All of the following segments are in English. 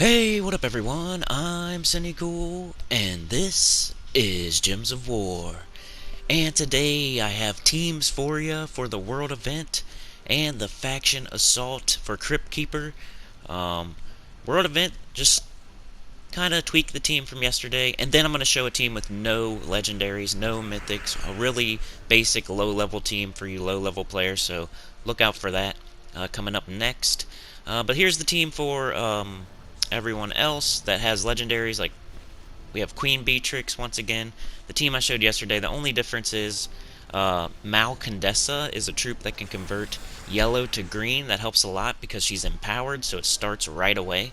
Hey, what up everyone? I'm Sinnycool, and this is Gems of War. And today I have teams for you for the World event and the Faction Assault for Crypt Keeper. Um, World event, just kind of tweak the team from yesterday, and then I'm going to show a team with no legendaries, no mythics, a really basic low-level team for you low-level players, so look out for that coming up next. But here's the team for everyone else that has legendaries. Like, we have Queen Beatrix once again. The team I showed yesterday, the only difference is Malcondessa is a troop that can convert yellow to green. That helps a lot because she's empowered, so it starts right away.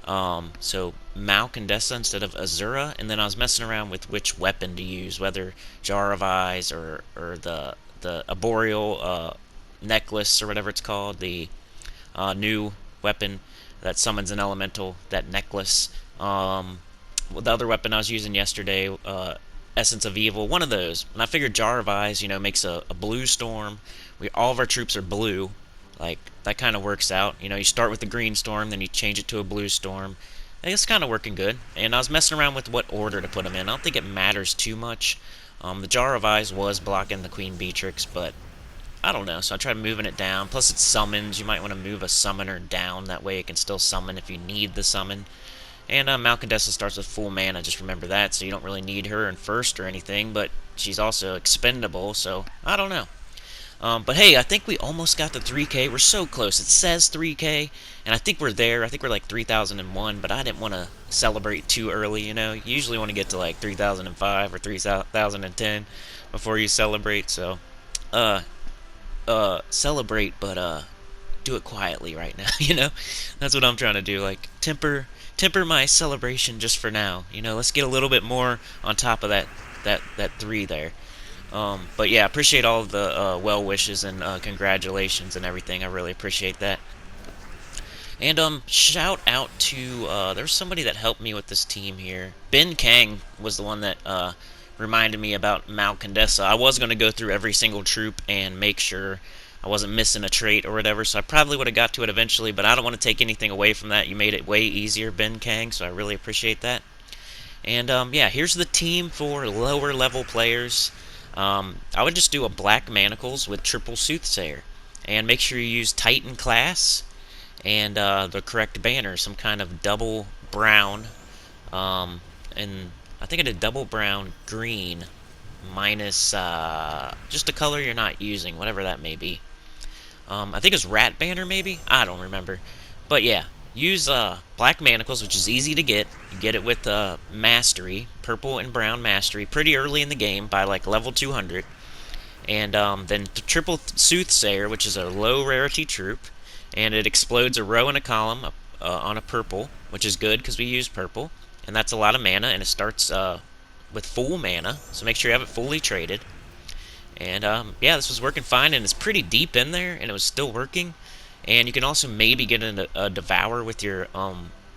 So Malcondessa instead of Azura, and then I was messing around with which weapon to use, whether Jar of Eyes or the Arboreal necklace or whatever it's called, the new weapon that summons an elemental, that necklace. The other weapon I was using yesterday, Essence of Evil, one of those. And I figured Jar of Eyes, makes a blue storm. All of our troops are blue. Like, that kind of works out. You start with the green storm, then you change it to a blue storm. It's kind of working good. And I was messing around with what order to put them in. I don't think it matters too much. The Jar of Eyes was blocking the Queen Beatrix, but I don't know, so I tried moving it down. Plus it summons. You might want to move a summoner down. That way it can still summon if you need the summon. And Malcondessa starts with full mana, just remember that, so you don't really need her in first or anything, but she's also expendable, so I don't know. But hey, I think we almost got the 3K. We're so close. It says 3K, and I think we're there. I think we're like 3001, but I didn't want to celebrate too early, You usually want to get to like 3005 or 3010 before you celebrate, so celebrate, but do it quietly right now, That's what I'm trying to do, like temper my celebration just for now. Let's get a little bit more on top of that 3 there. But yeah, appreciate all of the well wishes and congratulations and everything. I really appreciate that. And shout out to there's somebody that helped me with this team here. Ben Kang was the one that reminded me about Malcondessa. I was going to go through every single troop and make sure I wasn't missing a trait or whatever, so I probably would have got to it eventually, but I don't want to take anything away from that. You made it way easier, Ben Kang, so I really appreciate that. And yeah, here's the team for lower level players. I would just do a black manacles with triple soothsayer, and make sure you use Titan class and the correct banner, some kind of double brown, and I think I did double brown green minus just a color you're not using, whatever that may be. I think it's rat banner maybe? I don't remember. But yeah, use black manacles, which is easy to get. You get it with mastery, purple and brown mastery, pretty early in the game by like level 200. And then the triple soothsayer, which is a low rarity troop, and it explodes a row and a column on a purple, which is good because we use purple, and that's a lot of mana, and it starts with full mana, so make sure you have it fully traded. And yeah, this was working fine, and it's pretty deep in there, and it was still working. And you can also maybe get a devour with your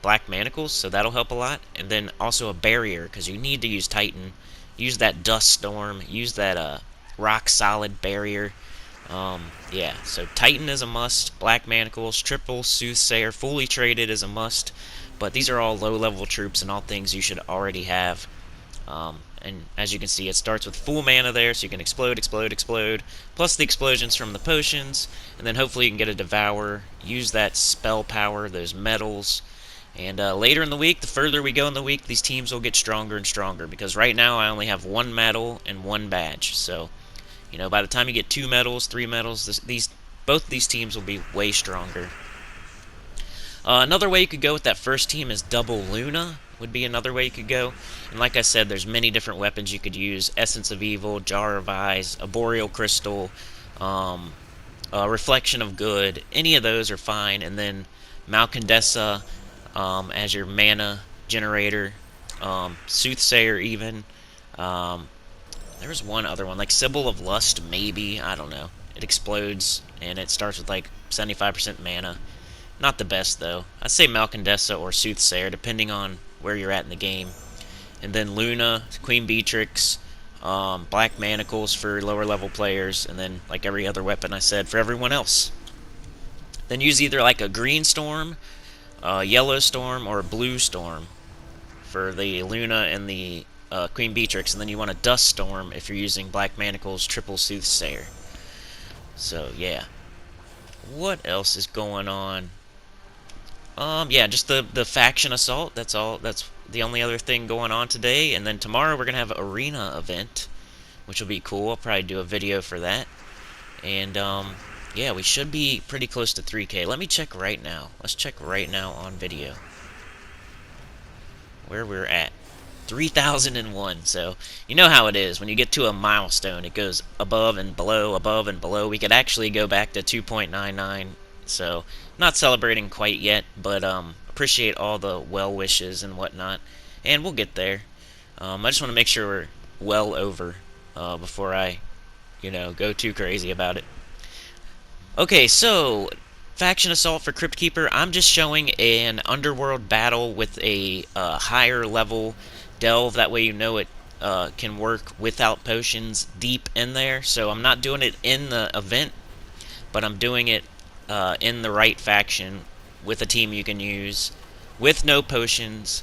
black manacles, so that'll help a lot. And then also a barrier, because you need to use Titan. Use that dust storm, use that rock solid barrier. Yeah, so Titan is a must, black manacles, triple soothsayer, fully traded is a must. But these are all low level troops and all things you should already have. And as you can see, it starts with full mana there, so you can explode, explode, explode, plus the explosions from the potions, and then hopefully you can get a devour, use that spell power, those medals, and later in the week, the further we go in the week, these teams will get stronger and stronger, because right now I only have 1 medal and 1 badge, so, by the time you get 2 medals, 3 medals, both these teams will be way stronger. Another way you could go with that first team is double Luna, would be another way you could go. And like I said, there's many different weapons you could use. Essence of Evil, Jar of Eyes, Arboreal Crystal, Reflection of Good. Any of those are fine. And then Malcondessa as your mana generator. Soothsayer even. There's one other one, like Symbol of Lust maybe. I don't know. It explodes, and it starts with like 75% mana. Not the best, though. I'd say Malcondessa or Soothsayer, depending on where you're at in the game. And then Luna, Queen Beatrix, black manacles for lower level players, and then like every other weapon I said for everyone else. Then use either like a green storm yellow storm or blue storm for the Luna and the Queen Beatrix, and then you want a dust storm if you're using Black Manacle's triple soothsayer. So yeah, what else is going on? Yeah, just the faction assault. That's all. That's the only other thing going on today. And then tomorrow we're gonna have an arena event, which will be cool. I'll probably do a video for that. And yeah, we should be pretty close to 3K. Let me check right now. Let's check right now on video where we're at. 3,001. So you know how it is when you get to a milestone, it goes above and below, above and below. We could actually go back to 2.99. So not celebrating quite yet, but appreciate all the well wishes and whatnot, and we'll get there. I just want to make sure we're well over before I, go too crazy about it. Okay, so faction assault for Crypt Keeper. I'm just showing an underworld battle with a higher level delve. That way you know it can work without potions deep in there. So I'm not doing it in the event, but I'm doing it in the right faction with a team you can use with no potions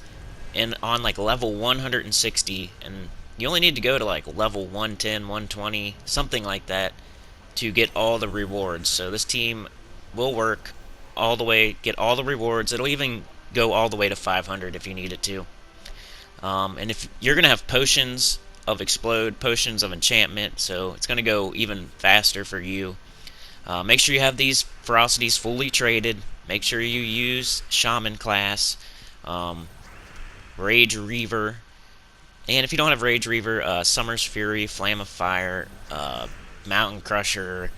and on like level 160, and you only need to go to like level 110, 120, something like that to get all the rewards. So this team will work all the way, get all the rewards. It'll even go all the way to 500 if you need it to. And if you're going to have potions of explode, potions of enchantment, so it's going to go even faster for you. Make sure you have these ferocities fully traded. Make sure you use Shaman class, Rage Reaver, and if you don't have Rage Reaver, Summer's Fury, Flame of Fire, Mountain Crusher,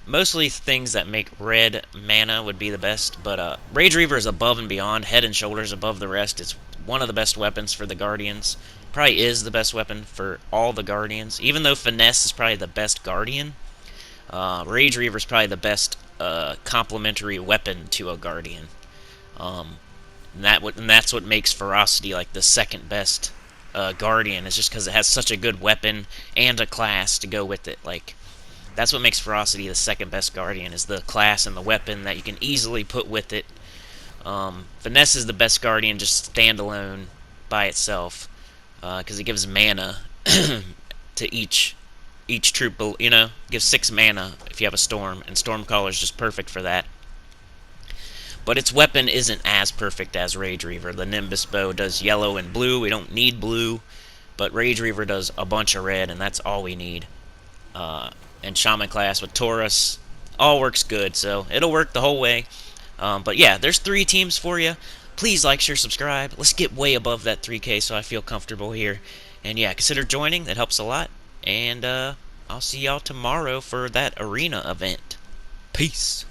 mostly things that make red mana would be the best, but Rage Reaver is above and beyond, head and shoulders above the rest. It's one of the best weapons for the Guardians. Probably is the best weapon for all the Guardians, even though Finesse is probably the best Guardian. Rage Reaver is probably the best complementary weapon to a Guardian. And that's what makes Ferocity like the second best Guardian, is just because it has such a good weapon and a class to go with it. Like, that's what makes Ferocity the second best Guardian, is the class and the weapon that you can easily put with it. Finesse is the best Guardian just standalone by itself, because it gives mana to each troop, gives 6 mana if you have a Storm, and Stormcaller is just perfect for that. But its weapon isn't as perfect as Rage Reaver. The Nimbus Bow does yellow and blue. We don't need blue, but Rage Reaver does a bunch of red, and that's all we need. And Shaman class with Taurus all works good, so it'll work the whole way. But yeah, there's 3 teams for you. Please like, share, subscribe. Let's get way above that 3K so I feel comfortable here. And yeah, consider joining. That helps a lot. And I'll see y'all tomorrow for that arena event. Peace.